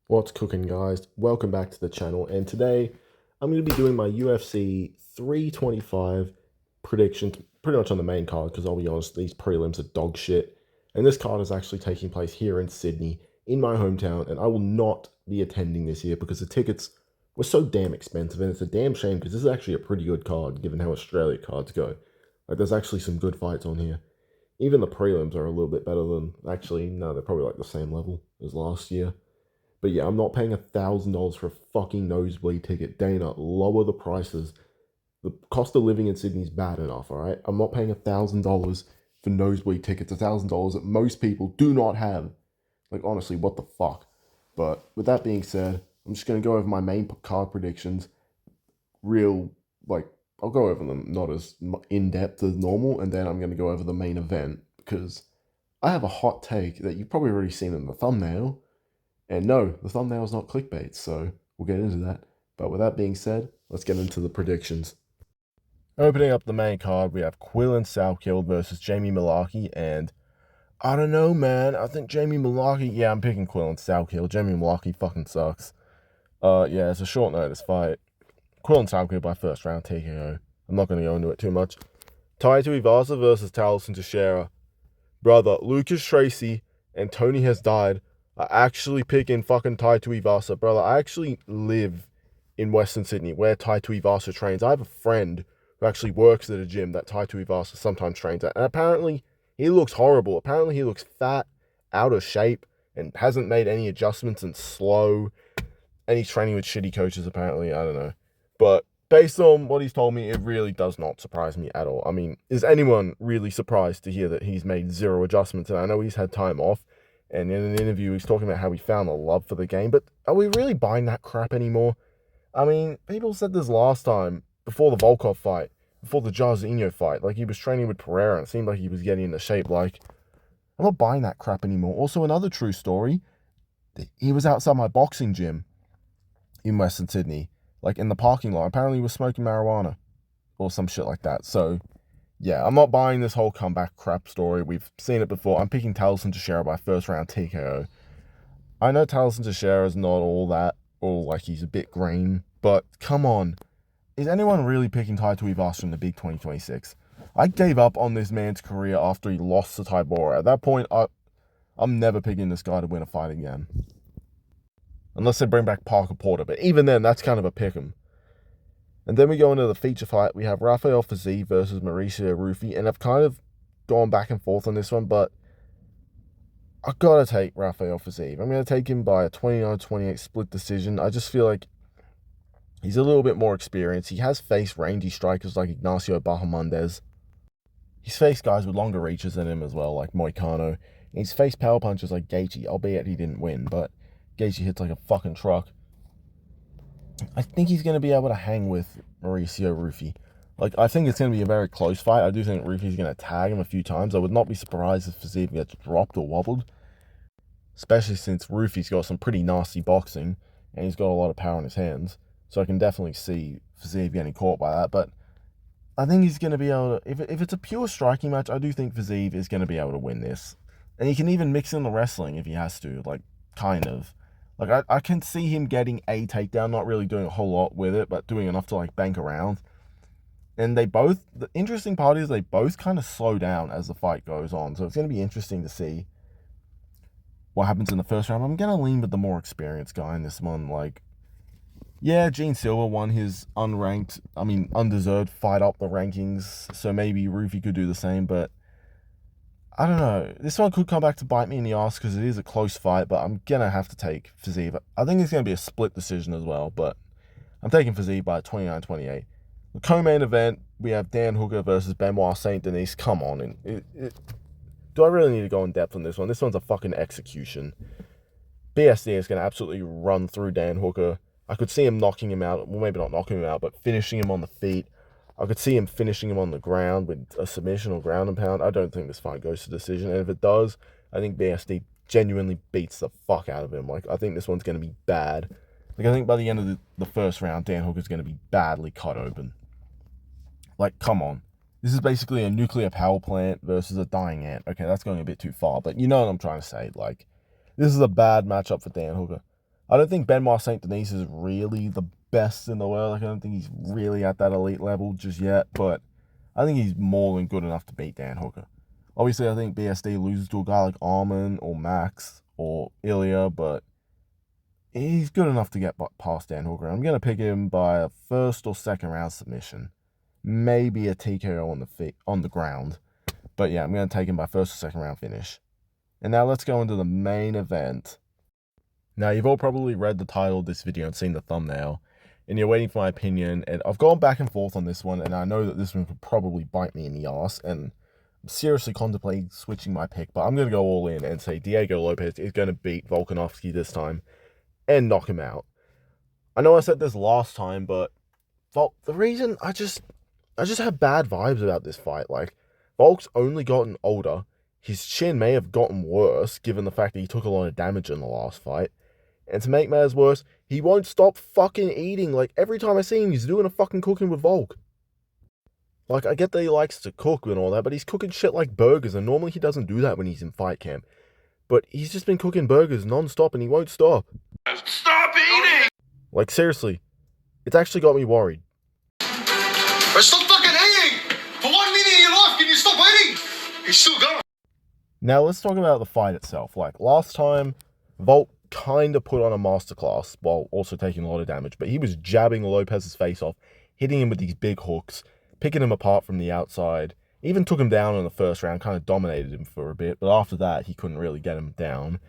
What's cooking, guys? Welcome back to the channel, and today I'm going to be doing my UFC 325 predictions pretty much on the main card because I'll be honest, these prelims are dog shit. And this card is actually taking place here in Sydney, in my hometown, and I will not be attending this year because the tickets were so damn expensive, and it's a damn shame because this is actually a pretty good card given how Australia cards go. Like, there's actually some good fights on here. Even the prelims are a little bit better than, actually, no, they're probably like the same level as last year. But yeah, I'm not paying $1,000 for a fucking nosebleed ticket. Dana, lower the prices. The cost of living in Sydney is bad enough, all right? I'm not paying $1,000 for nosebleed tickets, $1,000 that most people do not have. Like, honestly, what the fuck? But with that being said, I'm just going to go over my main card predictions. Real, like, I'll go over them not as in depth as normal, and then I'm going to go over the main event because I have a hot take that you've probably already seen in the thumbnail. And no, the thumbnail is not clickbait, so we'll get into that. But with that being said, let's get into the predictions. Opening up the main card, we have Quillan Salkill versus Jamie Malarkey, and I don't know, man. I think Jamie Malarkey, yeah, I'm picking Quillan Salkill. Jamie Malarkey fucking sucks. Yeah, it's a short notice fight. Quillan Salkill by first round TKO. I'm not going to go into it too much. Taito Ivasa versus Taliesin Teixeira. Brother, Lucas Tracy and Tony has died. I actually pick in fucking Taito Ivasa, brother. I actually live in Western Sydney where Taito Ivasa trains. I have a friend who actually works at a gym that Taito Ivasa sometimes trains at. And apparently, he looks horrible. Apparently, he looks fat, out of shape, and hasn't made any adjustments and slow. And he's training with shitty coaches, apparently. I don't know. But based on what he's told me, it really does not surprise me at all. I mean, is anyone really surprised to hear that he's made zero adjustments? And I know he's had time off, and in an interview, he's talking about how he found a love for the game, but are we really buying that crap anymore? I mean, people said this last time, before the Volkov fight, before the Jairzinho fight, like he was training with Pereira, and it seemed like he was getting into shape. Like, I'm not buying that crap anymore. Also, another true story, he was outside my boxing gym in Western Sydney, like in the parking lot. Apparently, he was smoking marijuana or some shit like that. So, yeah, I'm not buying this whole comeback crap story. We've seen it before. I'm picking Taliesin Teixeira by first round TKO. I know Taliesin Teixeira is not all that, or like he's a bit green, but come on. Is anyone really picking Taito Ivasa from the big 2026? I gave up on this man's career after he lost to Tybora. At that point, I'm never picking this guy to win a fight again. Unless they bring back Parker Porter, but even then, that's kind of a pick'em. And then we go into the feature fight. We have Rafael Fiziev versus Mauricio Rufy, and I've kind of gone back and forth on this one, but I gotta take Rafael Fiziev. I'm gonna take him by a 29-28 split decision. I just feel like he's a little bit more experienced. He has faced rangy strikers like Ignacio Bahamondes. He's faced guys with longer reaches than him as well, like Moicano. And he's faced power punchers like Gaethje, albeit he didn't win, but Gaethje hits like a fucking truck. I think he's going to be able to hang with Mauricio Rufy. Like, I think it's going to be a very close fight. I do think Rufy's going to tag him a few times. I would not be surprised if Fiziev gets dropped or wobbled, especially since Rufy's got some pretty nasty boxing and he's got a lot of power in his hands. So I can definitely see Fiziev getting caught by that. But I think he's going to be able to, if it's a pure striking match, I do think Fiziev is going to be able to win this. And he can even mix in the wrestling if he has to, like, kind of. Like, I can see him getting a takedown, not really doing a whole lot with it, but doing enough to, like, bank around. And they both, the interesting part is they both kind of slow down as the fight goes on. So it's going to be interesting to see what happens in the first round. I'm going to lean with the more experienced guy in this one. Like, yeah, Gene Silva won his undeserved fight up the rankings. So maybe Rufy could do the same, but I don't know. This one could come back to bite me in the ass because it is a close fight, but I'm going to have to take Fiziev. I think it's going to be a split decision as well, but I'm taking Fiziev by 29-28. The co-main event, we have Dan Hooker versus Benoit Saint Denis. Come on. Do I really need to go in depth on this one? This one's a fucking execution. BSD is going to absolutely run through Dan Hooker. I could see him knocking him out. Well, maybe not knocking him out, but finishing him on the feet. I could see him finishing him on the ground with a submission or ground and pound. I don't think this fight goes to decision. And if it does, I think BSD genuinely beats the fuck out of him. Like, I think this one's going to be bad. Like, I think by the end of the first round, Dan Hooker's going to be badly cut open. Like, come on. This is basically a nuclear power plant versus a dying ant. Okay, that's going a bit too far, but you know what I'm trying to say. Like, this is a bad matchup for Dan Hooker. I don't think Benoit Saint Denis is really the best in the world. Like, I don't think he's really at that elite level just yet, but I think he's more than good enough to beat Dan Hooker. Obviously, I think BSD loses to a guy like Armin or Max or Ilya, but he's good enough to get past Dan Hooker. I'm going to pick him by a first or second round submission. Maybe a TKO on the ground. But yeah, I'm going to take him by first or second round finish. And now let's go into the main event. Now, you've all probably read the title of this video and seen the thumbnail, and you're waiting for my opinion, and I've gone back and forth on this one, and I know that this one could probably bite me in the ass, and I'm seriously contemplating switching my pick, but I'm going to go all in and say Diego Lopes is going to beat Volkanovski this time and knock him out. I know I said this last time, but the reason I just have bad vibes about this fight. Like, Volk's only gotten older. His chin may have gotten worse, given the fact that he took a lot of damage in the last fight. And to make matters worse, he won't stop fucking eating. Like, every time I see him, he's doing a fucking cooking with Volk. Like, I get that he likes to cook and all that, but he's cooking shit like burgers, and normally he doesn't do that when he's in fight camp. But he's just been cooking burgers non-stop, and he won't stop. Stop eating! Like, seriously, it's actually got me worried. Stop fucking eating! For 1 minute in your life, can you stop eating? He's still going. Now, let's talk about the fight itself. Like, last time, Volk kind of put on a masterclass while also taking a lot of damage, but he was jabbing Lopez's face off, hitting him with these big hooks, picking him apart from the outside, even took him down in the first round, kind of dominated him for a bit, but after that, he couldn't really get him down.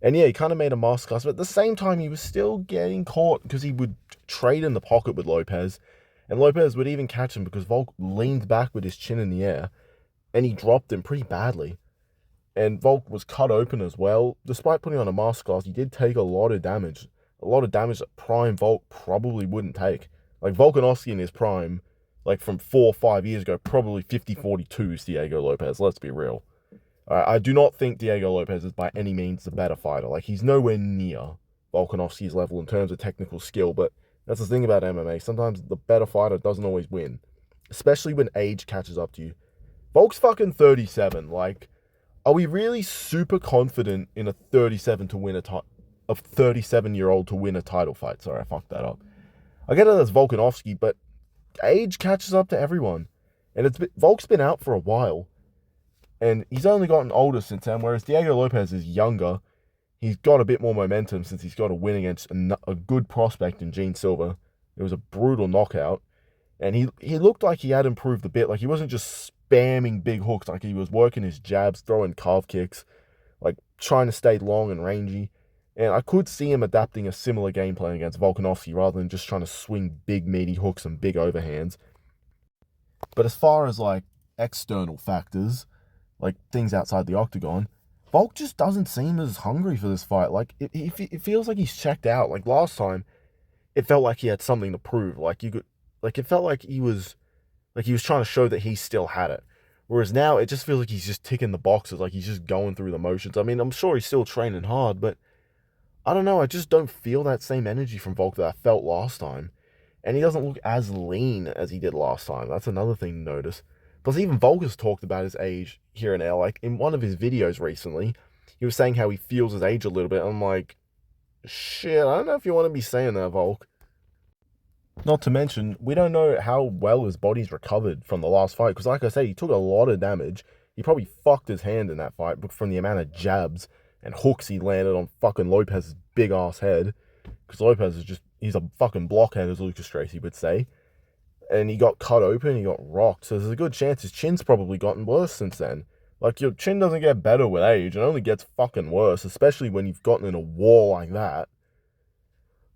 And yeah, he kind of made a masterclass, but at the same time, he was still getting caught because he would trade in the pocket with Lopez, and Lopez would even catch him because Volk leaned back with his chin in the air, and he dropped him pretty badly. And Volk was cut open as well. Despite putting on a masterclass, he did take a lot of damage. A lot of damage that prime Volk probably wouldn't take. Like, Volkanovski in his prime, like from 4 or 5 years ago, probably 50-42 is Diego Lopes. Let's be real. I do not think Diego Lopes is by any means the better fighter. Like, he's nowhere near Volkanovski's level in terms of technical skill, but that's the thing about MMA. Sometimes the better fighter doesn't always win, especially when age catches up to you. Volk's fucking 37. Like, are we really super confident in a 37-year-old to win a title fight? Sorry, I fucked that up. I get it as Volkanovski, but age catches up to everyone. And Volk's been out for a while. And he's only gotten older since then, whereas Diego Lopes is younger. He's got a bit more momentum since he's got a win against a good prospect in Gene Silva. It was a brutal knockout. And he looked like he had improved a bit. Like, he wasn't just spamming big hooks. Like, he was working his jabs, throwing calf kicks, like trying to stay long and rangy. And I could see him adapting a similar game plan against Volkanovski rather than just trying to swing big meaty hooks and big overhands. But as far as like external factors, like things outside the octagon, Volk just doesn't seem as hungry for this fight. Like, it feels like he's checked out. Like, last time, it felt like he had something to prove. It felt like he was trying to show that he still had it. Whereas now, it just feels like he's just ticking the boxes, like he's just going through the motions. I mean, I'm sure he's still training hard, but I don't know, I just don't feel that same energy from Volk that I felt last time. And he doesn't look as lean as he did last time. That's another thing to notice. Plus, even Volk has talked about his age here and there. Like, in one of his videos recently, he was saying how he feels his age a little bit. I'm like, shit, I don't know if you want to be saying that, Volk. Not to mention, we don't know how well his body's recovered from the last fight. Because like I said, he took a lot of damage. He probably fucked his hand in that fight from the amount of jabs and hooks he landed on fucking Lopez's big-ass head. Because Lopez is he's a fucking blockhead, as Lucas Tracy would say. And he got cut open, he got rocked. So there's a good chance his chin's probably gotten worse since then. Like, your chin doesn't get better with age. It only gets fucking worse, especially when you've gotten in a war like that.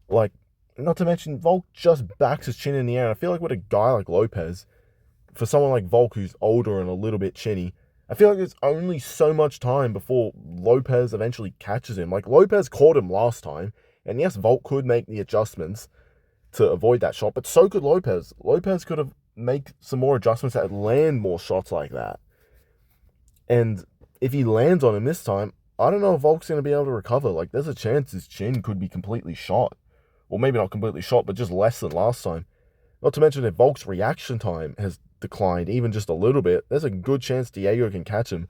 Like, not to mention, Volk just backs his chin in the air. I feel like with a guy like Lopez, for someone like Volk who's older and a little bit chinny, I feel like there's only so much time before Lopez eventually catches him. Like, Lopez caught him last time, and yes, Volk could make the adjustments to avoid that shot, but so could Lopez. Lopez could have made some more adjustments that land more shots like that. And if he lands on him this time, I don't know if Volk's going to be able to recover. Like, there's a chance his chin could be completely shot. Or maybe not completely shot, but just less than last time. Not to mention, if Volk's reaction time has declined even just a little bit, there's a good chance Diego can catch him.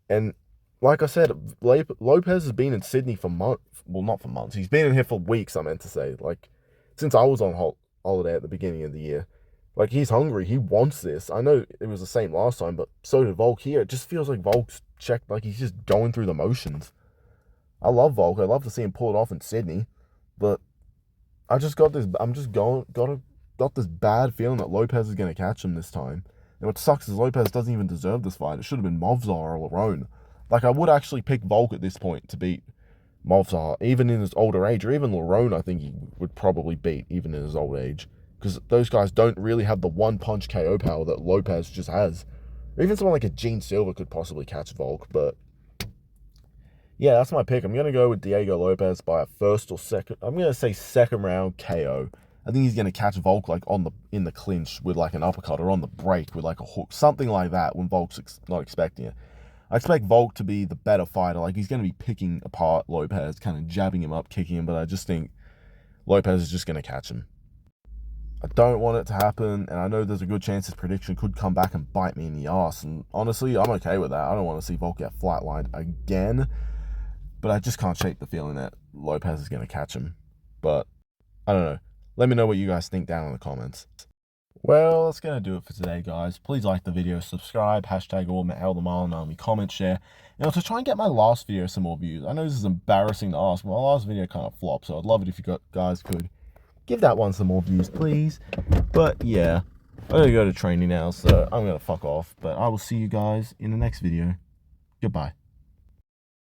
And like I said, Lopez has been in Sydney for months. Well, not for months. He's been in here for weeks, I meant to say. Like, since I was on holiday at the beginning of the year. Like, he's hungry. He wants this. I know it was the same last time, but so did Volk here. It just feels like Volk's checked, like he's just going through the motions. I love Volk. I love to see him pull it off in Sydney. But I just got this, I'm just got this bad feeling that Lopez is going to catch him this time. And what sucks is Lopez doesn't even deserve this fight. It should have been Movzar or Lerone. Like, I would actually pick Volk at this point to beat Movzar, even in his older age, or even Lerone, I think he would probably beat, even in his old age. Because those guys don't really have the one-punch KO power that Lopez just has. Or even someone like a Gene Silva could possibly catch Volk, but yeah, that's my pick. I'm going to go with Diego Lopez by a first or second. I'm going to say second round KO. I think he's going to catch Volk like in the clinch with like an uppercut, or on the break with like a hook, something like that when Volk's not expecting it. I expect Volk to be the better fighter. Like, he's going to be picking apart Lopez, kind of jabbing him up, kicking him, but I just think Lopez is just going to catch him. I don't want it to happen, and I know there's a good chance this prediction could come back and bite me in the ass, and honestly, I'm okay with that. I don't want to see Volk get flatlined again, but I just can't shake the feeling that Lopez is going to catch him. But I don't know. Let me know what you guys think down in the comments. Well, that's going to do it for today, guys. Please like the video, subscribe, hashtag #AllMile, comment, share. And also try and get my last video some more views. I know this is embarrassing to ask, but my last video kind of flopped, so I'd love it if you guys could give that one some more views, please. But yeah, I'm going to go to training now, so I'm going to fuck off. But I will see you guys in the next video. Goodbye.